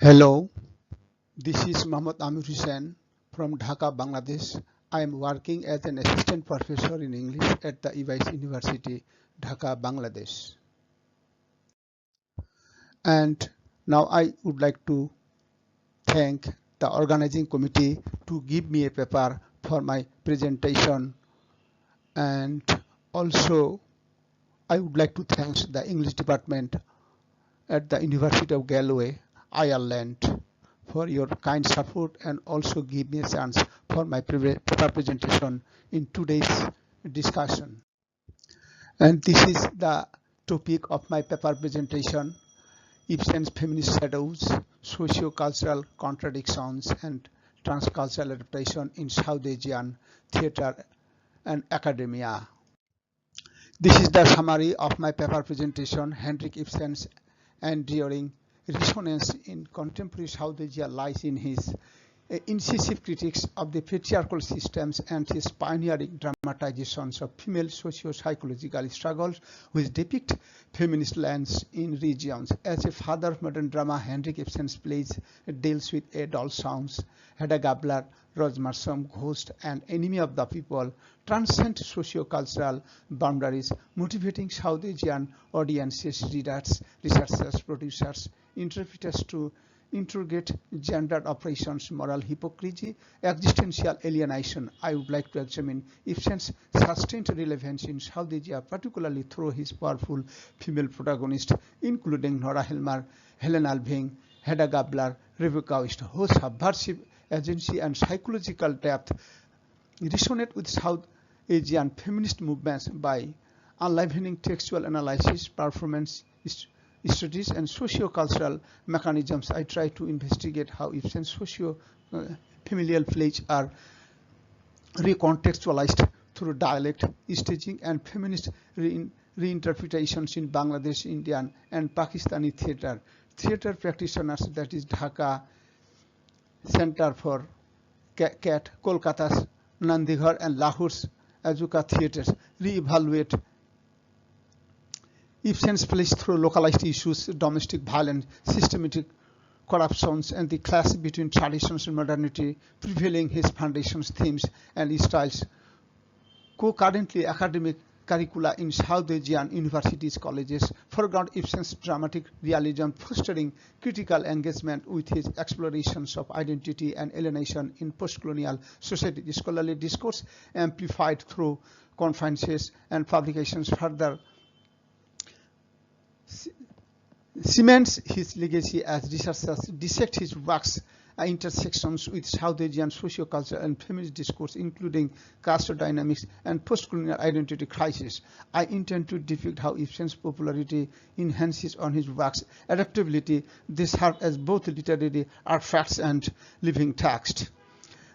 Hello, this is MdAmir Hossain from Dhaka, Bangladesh. I am working as an assistant professor in English at the Ibsen University, Dhaka, Bangladesh. And now I would like to thank the organizing committee to give me a paper for my presentation. And also, I would like to thank the English department at the University of Galway, Ireland, for your kind support and also give me a chance for my paper presentation in today's discussion. And this is the topic of my paper presentation: Ibsen's feminist shadows, socio-cultural contradictions, and transcultural adaptation in South Asian theatre and academia. This is the summary of my paper presentation. Henrik Ibsen's enduring resonance in contemporary South Asia lies in his incisive critiques of the patriarchal systems and his pioneering dramatizations of female socio-psychological struggles which depict feminist lands in regions. As a father of modern drama, Henrik Ibsen's plays deals with a doll sounds, Hedda Gabler, Rosmersholm, Ghost, and Enemy of the People, transcend socio-cultural boundaries, motivating South Asian audiences, readers, researchers, producers, interpreters to interrogate gendered oppressions, moral hypocrisy, existential alienation. I would like to examine Ibsen's sustained relevance in South Asia, particularly through his powerful female protagonists, including Nora Helmer, Helen Alving, Hedda Gabler, Rebecca West, whose subversive agency and psychological depth resonate with South Asian feminist movements by enlivening textual analysis, performance studies, and socio-cultural mechanisms. I try to investigate how Ibsen's socio-familial plays are recontextualized through dialect, staging, and feminist reinterpretations in Bangladesh, Indian, and Pakistani theatre. Theatre practitioners, that is Dhaka Center for CAT, Kolkata's Nandighar, and Lahore's Azuka theatres re-evaluate Ibsen's plays through localized issues, domestic violence, systematic corruptions, and the clash between traditions and modernity, prevailing his foundations, themes, and styles. Concurrently, academic curricula in South Asian universities, colleges foreground Ibsen's dramatic realism, fostering critical engagement with his explorations of identity and alienation in post-colonial society. Scholarly discourse amplified through conferences and publications further cements his legacy as researchers dissect his works intersections with South Asian socio-cultural and feminist discourse, including caste dynamics and post-colonial identity crisis. I intend to depict how Ibsen's popularity enhances on his works' adaptability. They serve as both literary artifacts and living text,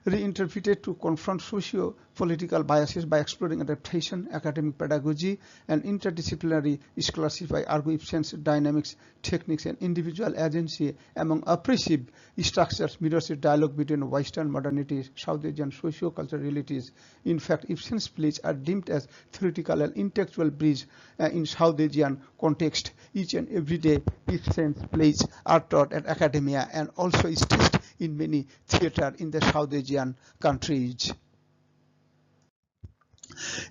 reinterpreted to confront socio-political biases by exploring adaptation, academic pedagogy, and interdisciplinary scholarship. I argue Ibsen's dynamics, techniques, and individual agency among oppressive structures mirrors a dialogue between Western modernity, South Asian socio-cultural realities. In fact, Ibsen's plays are deemed as theoretical and intellectual bridge in South Asian context. Each and every day, Ibsen's plays are taught at academia and also staged in many theatres in the South Asian countries.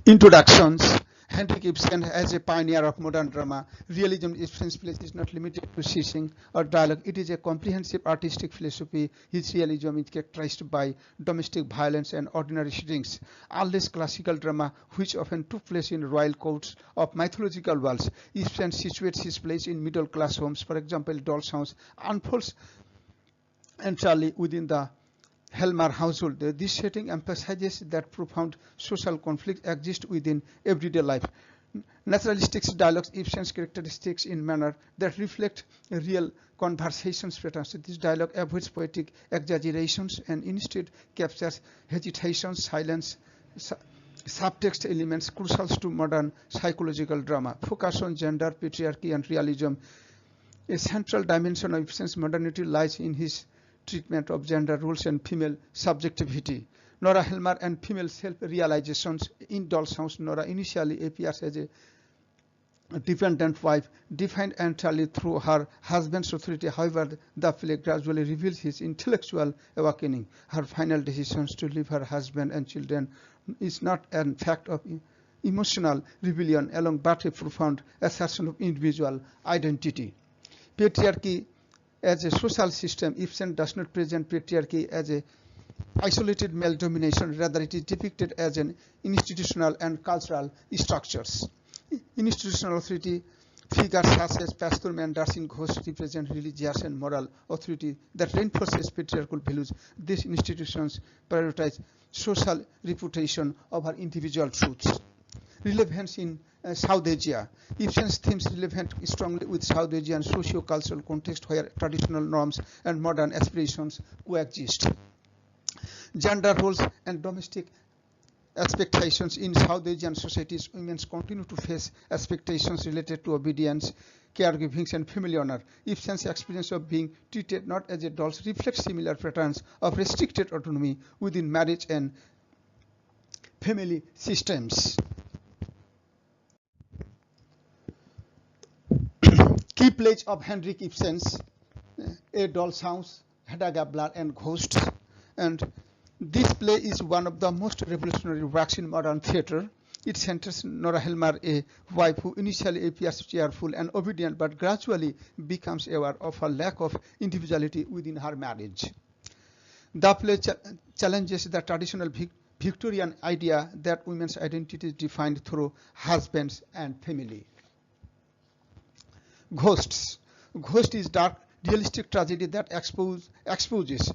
Introductions. Henrik Ibsen, as a pioneer of modern drama, realism in Ibsen's plays is not limited to seizing or dialogue. It is a comprehensive artistic philosophy. His realism is characterized by domestic violence and ordinary settings. Unless classical drama, which often took place in royal courts of mythological worlds, Ibsen situates his plays in middle-class homes. For example, Doll's House unfolds entirely within the Helmer household. This setting emphasizes that profound social conflict exists within everyday life. Naturalistic dialogues, Ibsen's characteristics in manner that reflect real conversations patterns. This dialogue avoids poetic exaggerations and instead captures hesitation, silence, subtext elements crucial to modern psychological drama. Focus on gender, patriarchy, and realism. A central dimension of Ibsen's modernity lies in his treatment of gender roles and female subjectivity. Nora Helmer and female self-realizations. In Doll's House, Nora initially appears as a dependent wife, defined entirely through her husband's authority. However, the play gradually reveals his intellectual awakening. Her final decisions to leave her husband and children is not an fact of emotional rebellion alone, but a profound assertion of individual identity. Patriarchy as a social system, Ibsen does not present patriarchy as a isolated male domination, rather it is depicted as an institutional and cultural structures. Institutional authority figures such as pastoral mandats in Ghost represent religious and moral authority that reinforces patriarchal values. These institutions prioritize social reputation over individual truths. Relevance in South Asia. Ibsen's themes relevant strongly with South Asian socio-cultural context where traditional norms and modern aspirations coexist. Gender roles and domestic expectations in South Asian societies. Women continue to face expectations related to obedience, caregiving, and family honor. Ibsen's experience of being treated not as adults reflects similar patterns of restricted autonomy within marriage and family systems. Key plays of Henrik Ibsen's A Doll's House, Hedda Gabler, and Ghost. And this play is one of the most revolutionary works in modern theatre. It centers Nora Helmer, a wife who initially appears cheerful and obedient but gradually becomes aware of her lack of individuality within her marriage. The play challenges the traditional Victorian idea that women's identity is defined through husbands and family. Ghosts. Ghost is dark, realistic tragedy that exposes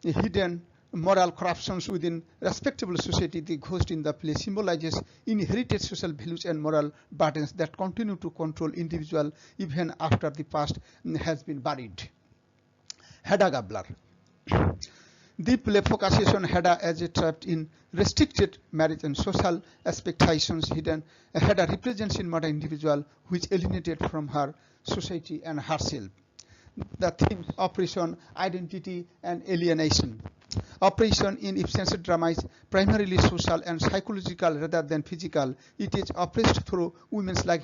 hidden moral corruptions within respectable society. The ghost in the play symbolizes inherited social values and moral burdens that continue to control individuals even after the past has been buried. Hedda Gabler. The play focuses on Hedda as a trapped in restricted marriage and social expectations. Hedda represents a modern individual who is alienated from her society and herself. The themes: oppression, identity, and alienation. Oppression in Ibsen's drama is primarily social and psychological rather than physical. It is oppressed through women like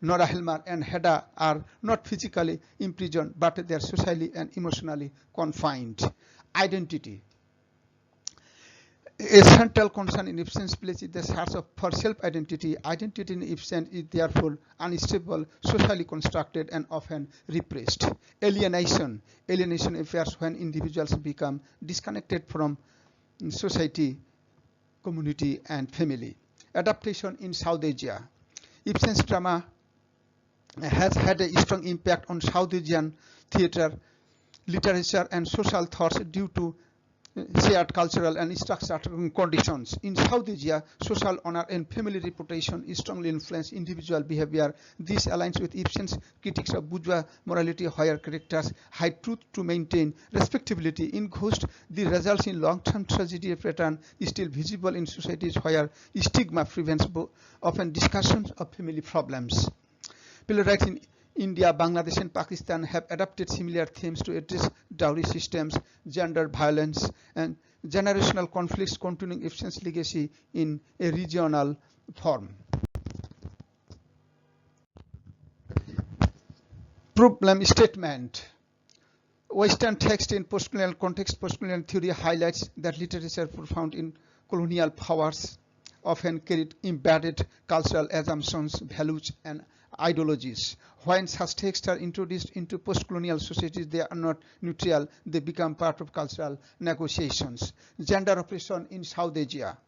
Nora Helmer and Hedda are not physically imprisoned, but they are socially and emotionally confined. Identity. A central concern in Ibsen's plays is the search for self-identity. Identity in Ibsen is therefore unstable, socially constructed, and often repressed. Alienation. Alienation occurs when individuals become disconnected from society, community, and family. Adaptation in South Asia. Ibsen's drama has had a strong impact on South Asian theatre, literature, and social thoughts due to shared cultural and structural conditions. In South Asia, social honor and family reputation strongly influence individual behavior. This aligns with Ibsen's critiques of bourgeois morality, where characters hide truth to maintain respectability. In Ghost, the results in long-term tragedy pattern is still visible in societies where stigma prevents often discussions of family problems. Playwrights in India, Bangladesh, and Pakistan have adopted similar themes to address dowry systems, gender violence, and generational conflicts, continuing Ibsen's legacy in a regional form. Problem statement. Western text in postcolonial context, postcolonial theory highlights that literature profound in colonial powers often carried embedded cultural assumptions, values, and ideologies. When such texts are introduced into post-colonial societies, they are not neutral, they become part of cultural negotiations. Gender oppression in South Asia.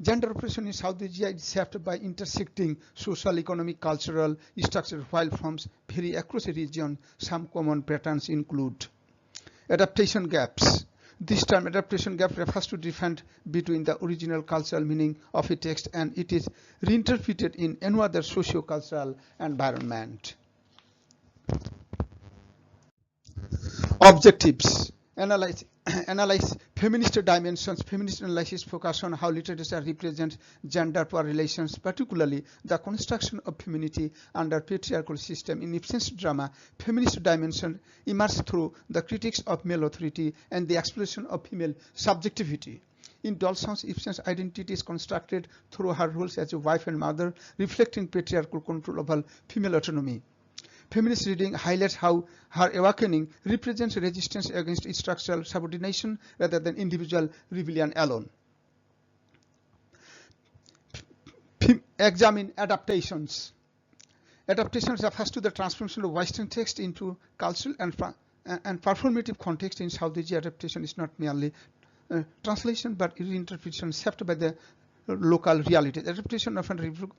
Gender oppression in South Asia is shaped by intersecting social, economic, cultural structures. While forms vary across a region, some common patterns include adaptation gaps. This term adaptation gap refers to difference between the original cultural meaning of a text and it is reinterpreted in another socio-cultural environment. Objectives. Analyze feminist dimensions. Feminist analysis focus on how literature represents gender power relations, particularly the construction of femininity under patriarchal system. In Ibsen's drama, feminist dimension emerges through the critiques of male authority and the exploration of female subjectivity. In Doll's House, Ibsen's identity is constructed through her roles as a wife and mother, reflecting patriarchal control over female autonomy. Feminist reading highlights how her awakening represents resistance against structural subordination rather than individual rebellion alone. Examine adaptations. Adaptation refers to the transformation of Western text into cultural and performative context. In South Asia, adaptation is not merely translation but reinterpretation shaped by the local realities. Adaptation often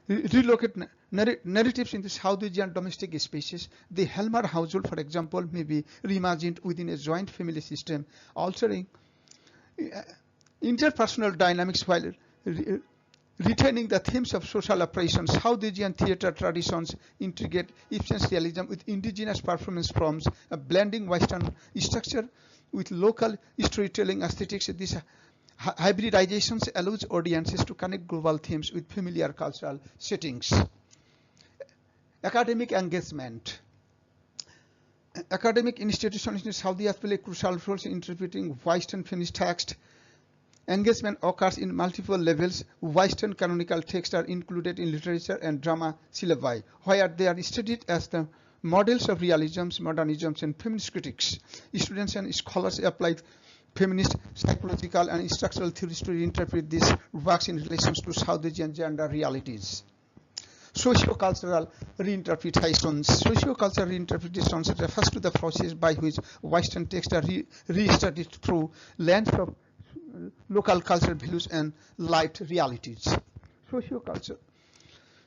relocate narratives into South Asian domestic spaces. The Helmer household, for example, may be reimagined within a joint family system, altering interpersonal dynamics while retaining the themes of social oppression. South Asian theatre traditions integrate Ibsen's realism with indigenous performance forms, blending Western structure with local storytelling aesthetics. These hybridizations allows audiences to connect global themes with familiar cultural settings. Academic engagement. Academic institutions in South Asia play crucial roles in interpreting Western feminist text. Engagement occurs in multiple levels. Western canonical texts are included in literature and drama syllabi, where they are studied as the models of realisms, modernisms, and feminist critics. Students and scholars apply feminist, psychological, and structural theories to reinterpret these works in relation to South Asian gender realities. Socio-cultural reinterpretations. Socio-cultural reinterpretations refers to the process by which Western texts are re-studied through lens of local cultural values and lived realities. Socio-culture.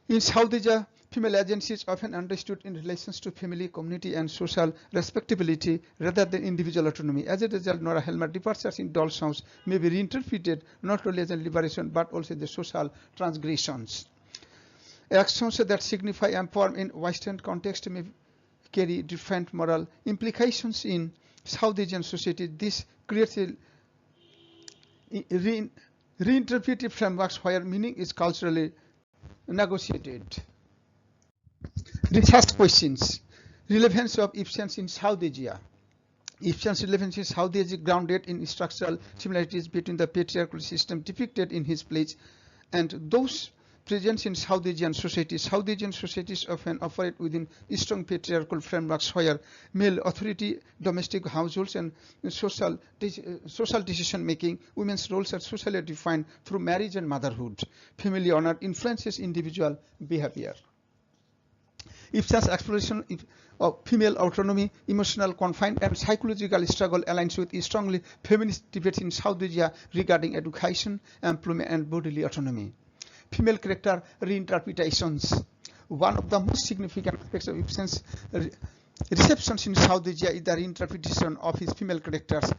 In South Asia, female agency is often understood in relation to family, community, and social respectability rather than individual autonomy. As a result, Nora Helmer departures in Doll's House may be reinterpreted not only as a liberation but also the social transgressions. Actions that signify empowerment in Western context may carry different moral implications in South Asian society. This creates a reinterpretive frameworks where meaning is culturally negotiated. Research questions. Relevance of Ibsen in South Asia. Ibsen's relevance in South Asia is grounded in structural similarities between the patriarchal system depicted in his plays and those present in South Asian societies. South Asian societies often operate within strong patriarchal frameworks where male authority, domestic households, and social decision making. Women's roles are socially defined through marriage and motherhood. Family honor influences individual behavior. Ibsen's exploration of female autonomy, emotional confinement, and psychological struggle aligns with strongly feminist debates in South Asia regarding education, employment, and bodily autonomy. Female character reinterpretations. One of the most significant aspects of Ibsen's receptions in South Asia is the reinterpretation of his female characters.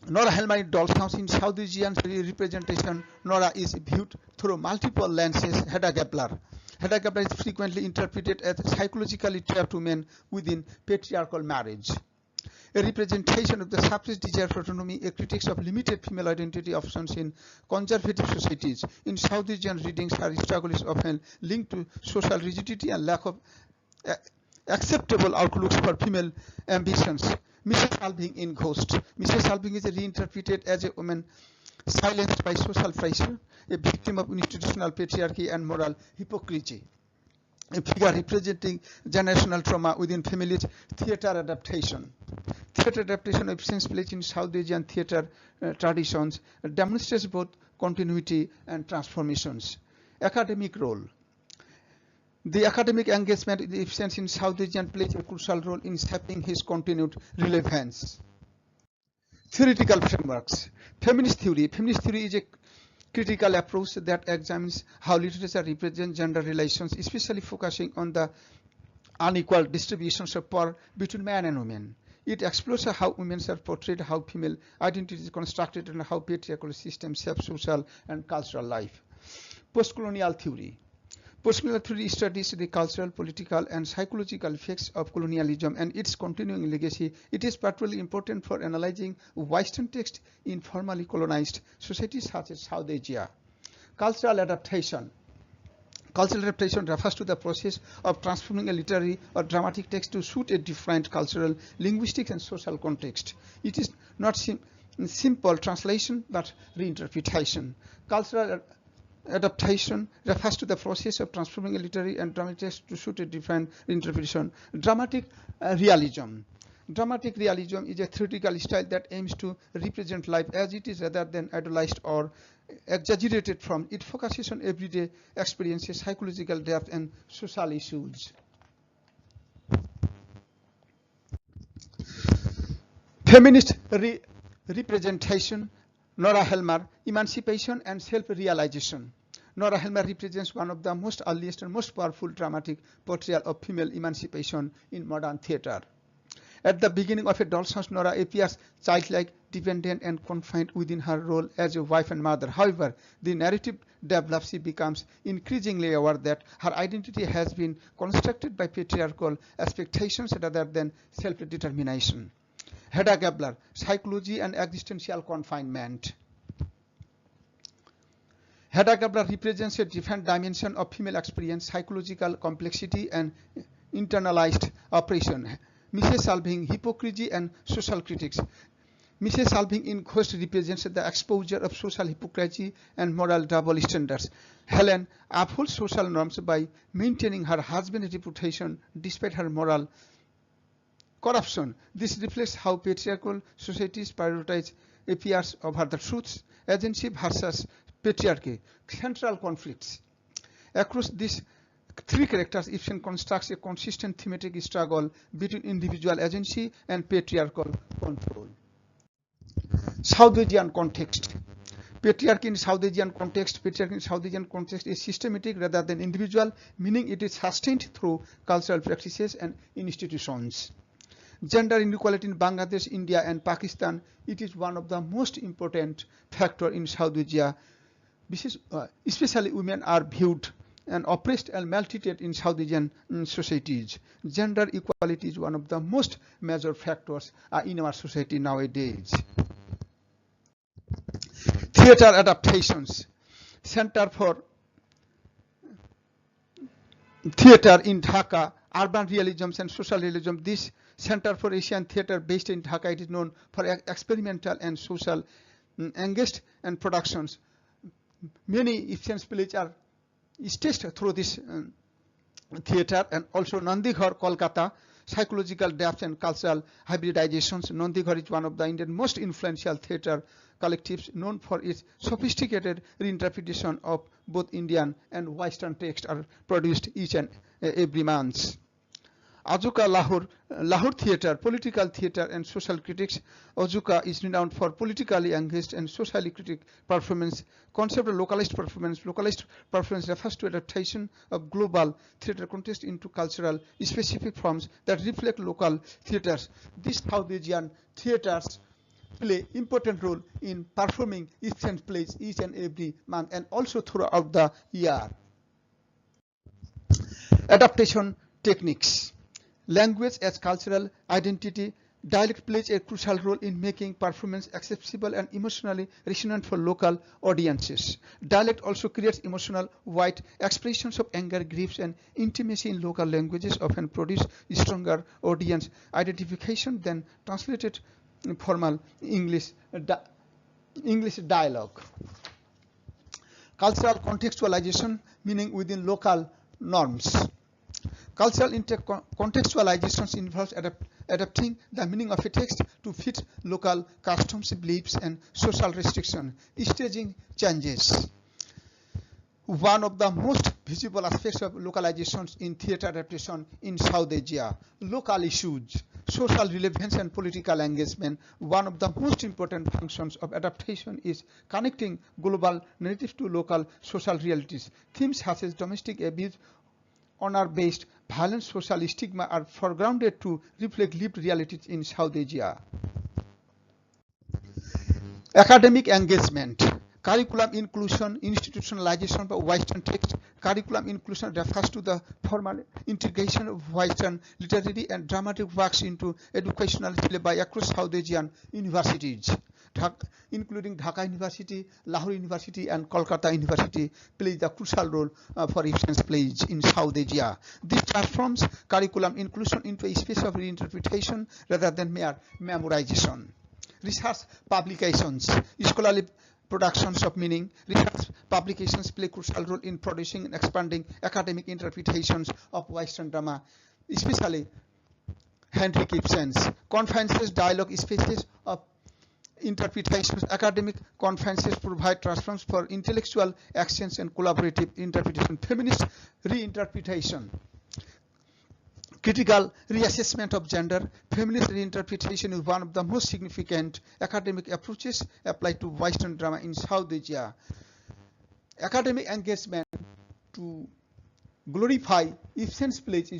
Nora Helmer in Doll's House. In South Asian representation, Nora is viewed through multiple lenses. Hedda Gabler is frequently interpreted as psychologically trapped women within patriarchal marriage. A representation of the suppressed desire for autonomy, a critique of limited female identity options in conservative societies. In South Asian readings, her struggle is often linked to social rigidity and lack of acceptable outlooks for female ambitions. Mrs. Alving in Ghost. Mrs. Alving is reinterpreted as a woman silenced by social pressure, a victim of institutional patriarchy and moral hypocrisy. A figure representing generational trauma within families. Theatre adaptation. Theatre adaptation of Ibsen's plays in South Asian theatre traditions demonstrates both continuity and transformations. Academic role. The academic engagement of Ibsen in South Asian plays a crucial role in shaping his continued relevance. Theoretical frameworks. Feminist theory. Feminist theory is a critical approach that examines how literature represents gender relations, especially focusing on the unequal distributions of power between men and women. It explores how women are portrayed, how female identity is constructed, and how patriarchal systems shape social and cultural life. Postcolonial theory. Postcolonial theory studies the cultural, political, and psychological effects of colonialism and its continuing legacy. It is particularly important for analyzing Western texts in formerly colonized societies such as South Asia. Cultural adaptation. Cultural adaptation refers to the process of transforming a literary or dramatic text to suit a different cultural, linguistic, and social context. It is not simple translation but reinterpretation. Cultural adaptation refers to the process of transforming a literary and dramatic text to suit a different interpretation. Dramatic realism. Dramatic realism is a theatrical style that aims to represent life as it is rather than idolized or exaggerated from. It focuses on everyday experiences, psychological depth, and social issues. Feminist representation. Nora Helmer, emancipation and self-realization. Nora Helmer represents one of the most earliest and most powerful dramatic portrayal of female emancipation in modern theatre. At the beginning of A Doll's House, Nora appears childlike, dependent, and confined within her role as a wife and mother. However, the narrative develops. She becomes increasingly aware that her identity has been constructed by patriarchal expectations rather than self-determination. Hedda Gabler, psychology and existential confinement. Hedda Gabler represents a different dimension of female experience, psychological complexity, and internalized oppression. Mrs. Salving, hypocrisy and social critics. Mrs. Salving in Ghost represents the exposure of social hypocrisy and moral double standards. Helen upholds social norms by maintaining her husband's reputation despite her moral corruption. This reflects how patriarchal societies prioritize appears over the truths, agency versus patriarchy, central conflicts. Across these three characters, Ibsen constructs a consistent thematic struggle between individual agency and patriarchal control. South Asian context. Patriarchy in South Asian context. Patriarchy in South Asian context is systematic rather than individual, meaning it is sustained through cultural practices and institutions. Gender inequality in Bangladesh, India, and Pakistan. It is one of the most important factors in South Asia. Especially women are viewed and oppressed and maltreated in South Asian societies. Gender equality is one of the most major factors in our society nowadays. Theatre adaptations. Center for Theatre in Dhaka, Urban Realism and Social Realism. This Center for Asian Theatre based in Dhaka, it is known for experimental and social engaged and productions. Many Ibsen's plays are staged through this theatre, and also Nandighar, Kolkata, psychological depth and cultural hybridizations. Nandighar is one of the Indian most influential theatre collectives, known for its sophisticated reinterpretation of both Indian and Western texts are produced each and every month. Azuka Lahore theatre, political theatre and social critics. Azuka is renowned for politically engaged and socially critical performance. Concept of localized performance. Localized performance refers to adaptation of global theatre context into cultural specific forms that reflect local theatres. These South Asian theatres play important role in performing Ibsen plays each and every month and also throughout the year. Adaptation techniques. Language as cultural identity. Dialect plays a crucial role in making performance accessible and emotionally resonant for local audiences. Dialect also creates emotional wide expressions of anger, grief, and intimacy in local languages, often produce stronger audience identification than translated formal English dialogue. Cultural contextualization, meaning within local norms. Cultural contextualization involves adapting the meaning of a text to fit local customs, beliefs, and social restrictions. Staging changes. One of the most visible aspects of localizations in theatre adaptation in South Asia. Local issues, social relevance, and political engagement. One of the most important functions of adaptation is connecting global narratives to local social realities. Themes such as domestic abuse, honor-based violence, social stigma are foregrounded to reflect lived realities in South Asia. Academic engagement. Curriculum inclusion, institutionalization of Western text. Curriculum inclusion refers to the formal integration of Western literary and dramatic works into educational syllabi across South Asian universities, including Dhaka University, Lahore University, and Kolkata University, plays a crucial role for Ibsen's plays in South Asia. This transforms curriculum inclusion into a space of reinterpretation rather than mere memorization. research publications, scholarly productions of meaning. Research publications play a crucial role in producing and expanding academic interpretations of Western drama, especially Henrik Ibsen's conferences, dialogue spaces of interpretations. Academic conferences provide platforms for intellectual exchange and collaborative interpretation. Feminist reinterpretation, critical reassessment of gender. Feminist reinterpretation is one of the most significant academic approaches applied to Western drama in South Asia. Academic engagement to glorify Ibsen's plays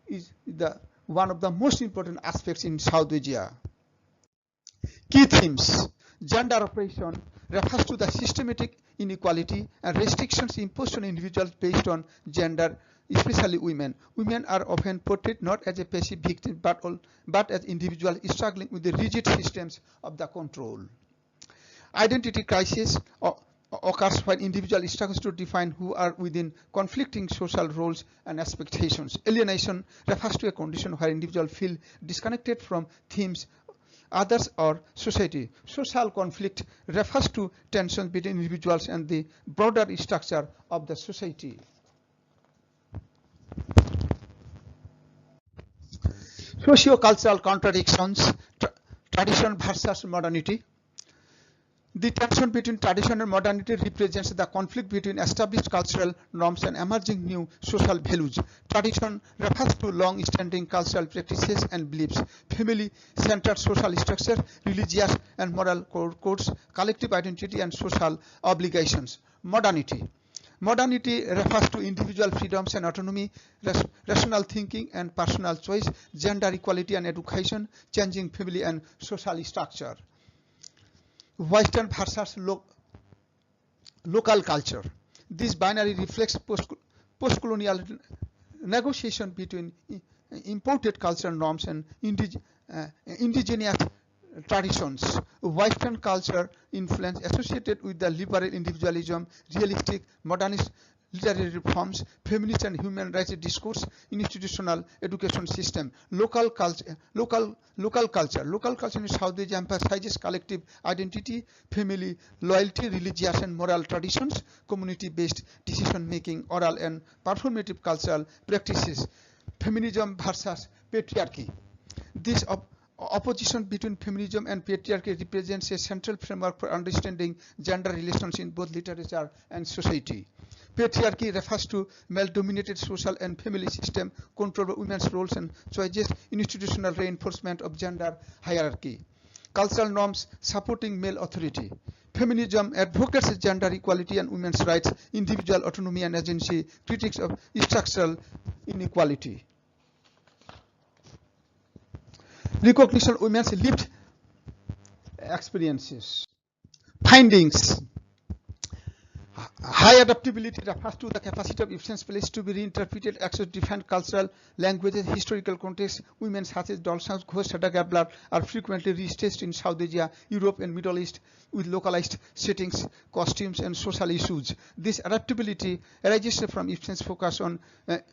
is one of the most important aspects in South Asia. Key themes. Gender oppression refers to the systematic inequality and restrictions imposed on individuals based on gender, especially women. Women are often portrayed not as a passive victim but as individuals struggling with the rigid systems of the control. Identity crisis occurs when individuals struggle to define who are within conflicting social roles and expectations. Alienation refers to a condition where individuals feel disconnected from themes, others, or society. Social conflict refers to tensions between individuals and the broader structure of the society. Socio-cultural contradictions, tradition versus modernity. The tension between tradition and modernity represents the conflict between established cultural norms and emerging new social values. Tradition refers to long-standing cultural practices and beliefs, family-centered social structure, religious and moral codes, collective identity, and social obligations. Modernity. Modernity refers to individual freedoms and autonomy, rational thinking and personal choice, gender equality and education, changing family and social structure. Western versus local culture. This binary reflects post-colonial negotiation between imported cultural norms and indigenous traditions. Western culture influence associated with the liberal individualism, realistic, modernist literary reforms, feminist and human rights discourse, institutional education system. Local culture in South Asia emphasizes collective identity, family loyalty, religious and moral traditions, community-based decision-making, oral and performative cultural practices. Feminism versus patriarchy. This opposition between feminism and patriarchy represents a central framework for understanding gender relations in both literature and society. Patriarchy refers to male-dominated social and family system, control of women's roles and choices, institutional reinforcement of gender hierarchy. Cultural norms supporting male authority. Feminism advocates gender equality and women's rights, individual autonomy and agency, critics of structural inequality. Recognition of women's lived experiences. Findings. High adaptability refers to the capacity of Ibsen's plays to be reinterpreted across different cultural, languages, historical contexts. Women such as Dolshan's Ghost Gabler are frequently restaged in South Asia, Europe, and Middle East with localized settings, costumes, and social issues. This adaptability arises from Ibsen's focus on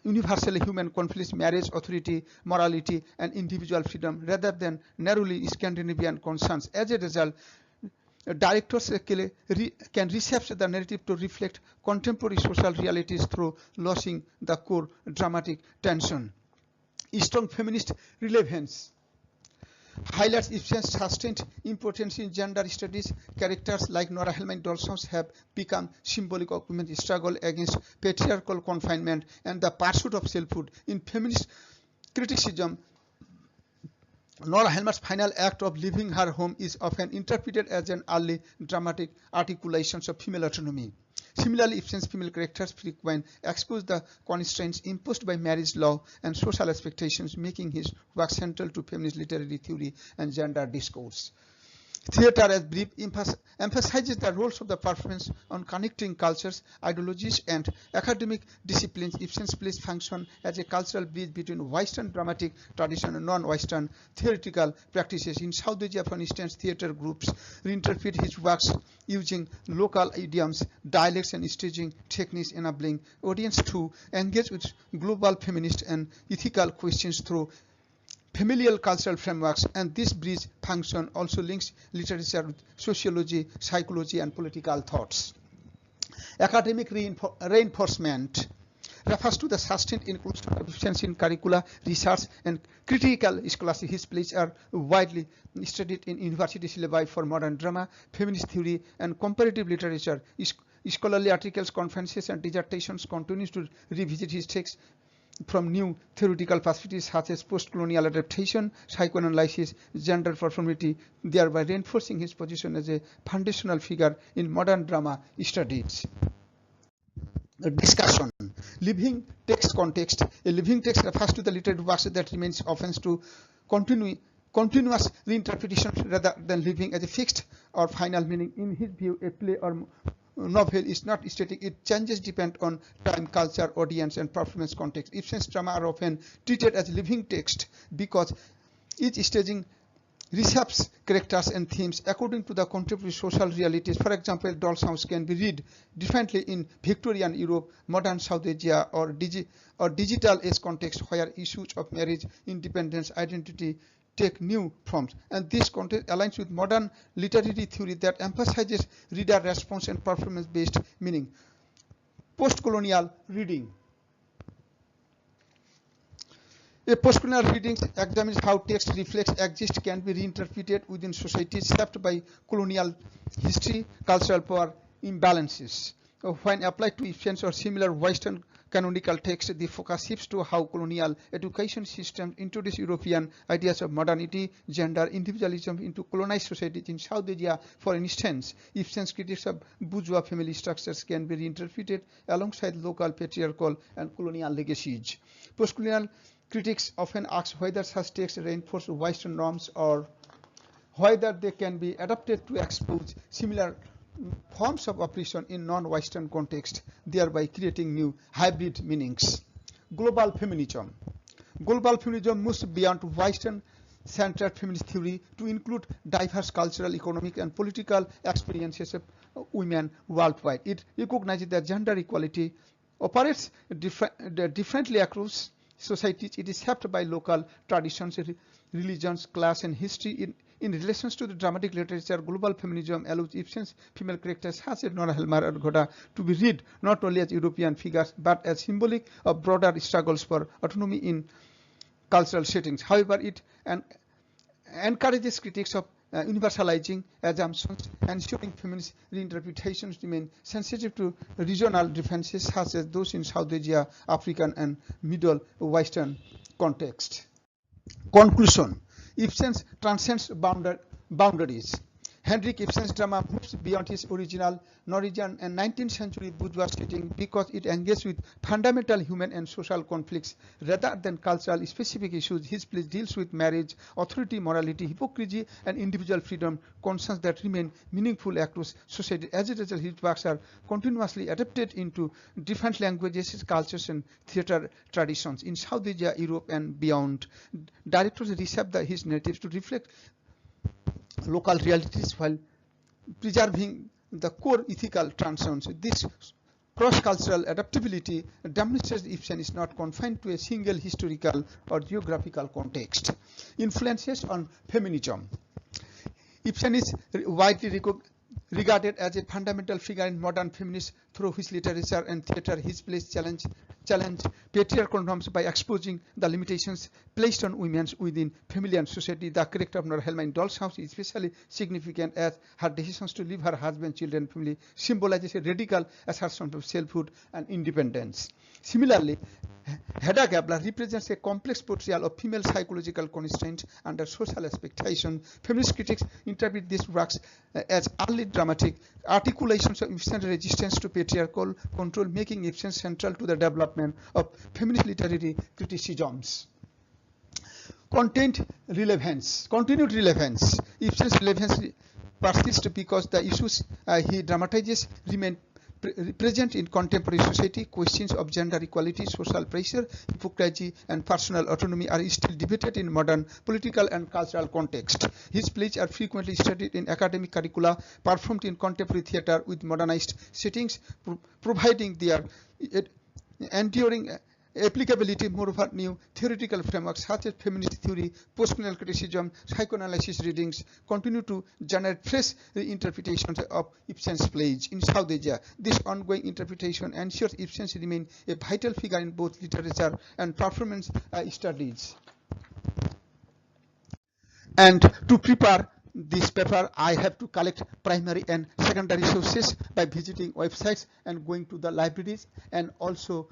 universally human conflicts, marriage, authority, morality, and individual freedom, rather than narrowly Scandinavian concerns. As a result, directors can reshape the narrative to reflect contemporary social realities through losing the core dramatic tension. Strong feminist relevance highlights Ibsen's sustained importance in gender studies. Characters like Nora Helman Dolsons have become symbolic of women's struggle against patriarchal confinement and the pursuit of selfhood. In feminist criticism, Nora Helmer's final act of leaving her home is often interpreted as an early dramatic articulation of female autonomy. Similarly, Ibsen's female characters frequently expose the constraints imposed by marriage law and social expectations, making his work central to feminist literary theory and gender discourse. Theatre, as brief, emphasizes the roles of the performance on connecting cultures, ideologies, and academic disciplines. Ibsen's plays function as a cultural bridge between Western dramatic tradition and non-Western theoretical practices. In South Asia, for instance, theatre groups reinterpret his works using local idioms, dialects, and staging techniques, enabling audience to engage with global feminist and ethical questions through familial cultural frameworks, and this bridge function also links literature with sociology, psychology, and political thoughts. Academic reinforcement refers to the sustained inclusion of efficiency in curricula, research, and critical scholarship. His plays are widely studied in university syllabi for modern drama, feminist theory, and comparative literature. Scholarly articles, conferences, and dissertations continues to revisit his texts from new theoretical perspectives such as post-colonial adaptation, psychoanalysis, gender performativity, thereby reinforcing his position as a foundational figure in modern drama studies. Discussion. Living text context. A living text refers to the literary works that remains often to continuous reinterpretation rather than living as a fixed or final meaning. In his view, a play or novel is not static. It changes depend on time, culture, audience, and performance context. Ibsen's drama are often treated as living text because each staging reshapes characters and themes according to the contemporary social realities. For example, Doll's House can be read differently in Victorian Europe, modern South Asia, or digital age context where issues of marriage, independence, identity take new forms. And this context aligns with modern literary theory that emphasizes reader response and performance-based meaning. Post-colonial reading. A post-colonial reading examines how text reflects exist can be reinterpreted within societies shaped by colonial history, cultural power imbalances. When applied to Ibsen's or similar Western canonical texts, the focus shifts to how colonial education systems introduce European ideas of modernity, gender, individualism into colonized societies in South Asia. For instance, Ibsen's critiques of bourgeois family structures can be reinterpreted alongside local patriarchal and colonial legacies. Post-colonial critics often ask whether such texts reinforce Western norms or whether they can be adapted to expose similar forms of oppression in non-Western context, thereby creating new hybrid meanings. Global feminism. Global feminism moves beyond Western-centered feminist theory to include diverse cultural, economic, and political experiences of women worldwide. It recognizes that gender equality operates differently across societies. It is shaped by local traditions, religions, class, and history. In relation to the dramatic literature, global feminism allows Ibsen's female characters such as Nora Helmer and Ghoda to be read not only as European figures but as symbolic of broader struggles for autonomy in cultural settings. However, it encourages critics of universalizing assumptions, ensuring feminist reinterpretations remain sensitive to regional differences such as those in South Asia, African, and Middle Western context. Conclusion. Ibsen transcends boundaries. Henrik Ibsen's drama moves beyond his original Norwegian and 19th century bourgeois setting because it engages with fundamental human and social conflicts rather than cultural specific issues. His play deals with marriage, authority, morality, hypocrisy, and individual freedom, concerns that remain meaningful across society. As a result, his works are continuously adapted into different languages, cultures, and theater traditions in South Asia, Europe, and beyond. Directors reshape his narratives to reflect local realities while preserving the core ethical transcends. This cross-cultural adaptability demonstrates Ibsen is not confined to a single historical or geographical context. Influences on feminism. Ibsen is widely regarded as a fundamental figure in modern feminist through his literature and theater. His plays challenge patriarchal norms by exposing the limitations placed on women within family and society. The character of Nora Helmer in Doll's House is especially significant as her decisions to leave her husband, children, and family symbolizes a radical assertion of selfhood and independence. Similarly, Hedda Gabler represents a complex portrayal of female psychological constraints under social expectation. Feminist critics interpret these works as early dramatic articulations of Ibsen's resistance to patriarchal control, making Ibsen central to the development of feminist literary criticisms. Continued relevance. Ibsen's relevance persists because the issues he dramatizes remain present in contemporary society. Questions of gender equality, social pressure, hypocrisy, and personal autonomy are still debated in modern political and cultural context. His plays are frequently studied in academic curricula, performed in contemporary theater with modernized settings, providing their enduring applicability, moreover, new theoretical frameworks such as feminist theory, postcolonial criticism, psychoanalysis readings continue to generate fresh interpretations of Ibsen's plays in South Asia. This ongoing interpretation ensures Ibsen remain a vital figure in both literature and performance studies. And to prepare this paper, I have to collect primary and secondary sources by visiting websites and going to the libraries and also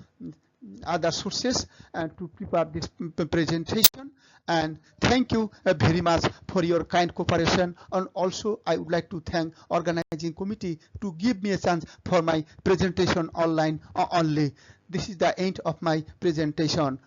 other sources and to prepare this presentation. And thank you very much for your kind cooperation. And also I would like to thank organizing committee to give me a chance for my presentation online only. This is the end of my presentation.